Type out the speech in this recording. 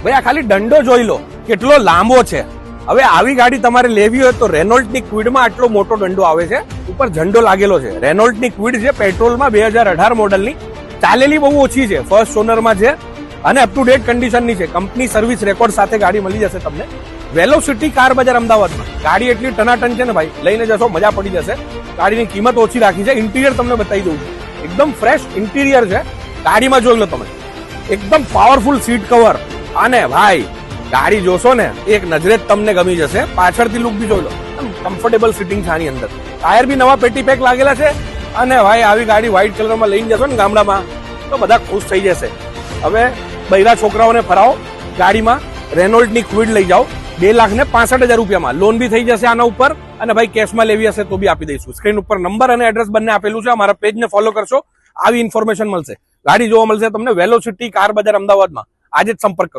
ભાઈ આ ખાલી દંડો જોઈ લો કેટલો લાંબો છે. હવે આવી ગાડી તમારે લેવી હોય તો રેનોલ્ટની ક્વિડમાં આટલો મોટો દંડો આવે છે, ઉપર ઝંડો લાગેલો છે. રેનોલ્ટની ક્વિડ છે પેટ્રોલમાં 2018 મોડલની, ચાલેલી બહુ ઓછી છે, ફર્સ્ટ ઓનરમાં છે અને અપ ટુ ડેટ કન્ડિશનની છે. કંપની સર્વિસ રેકોર્ડ સાથે ગાડી મળી જશે તમને. વેલોસિટી કાર બજાર અમદાવાદમાં ગાડી એટલી ટનાટન છે ને ભાઈ, લઈને જશો મજા પડી જશે. ગાડીની કિંમત ઓછી રાખી છે. ઇન્ટિરિયર તમને બતાવી દઉં છું, એકદમ ફ્રેશ ઇન્ટિરિયર છે. ગાડીમાં જોઈ લો તમે, એકદમ પાવરફુલ સીટ કવર અને ભાઈ ગાડી જોશો ને એક નજરે જ તમને ગમી જશે. પાછળથી લુક બી જોઈ લો, કમ્ફર્ટેબલ સિટિંગ છે આની અંદર. ટાયર બી નવા પેટી પેક લાગેલા છે અને ભાઈ આવી ગાડી વ્હાઇટ કલરમાં લઈને જશો ને ગામડામાં તો બધા ખુશ થઈ જશે. હવે બૈરા છોકરાઓને ફરાવો ગાડીમાં, રેનોલ્ટની ક્વિડ લઈ જાઓ 2,65,000 રૂપિયામાં. લોન બી થઈ જશે આના ઉપર અને ભાઈ કેશમાં લેવી હશે તો બી આપી દઈશું. સ્ક્રીન ઉપર નંબર અને એડ્રેસ બંને આપેલું છે. અમારા પેજને ફોલો કરશો, આવી ઇન્ફોર્મેશન મળશે. ગાડી જોવા મળશે તમને વેલોસિટી કાર બજાર અમદાવાદમાં. આજે જ સંપર્ક કરો.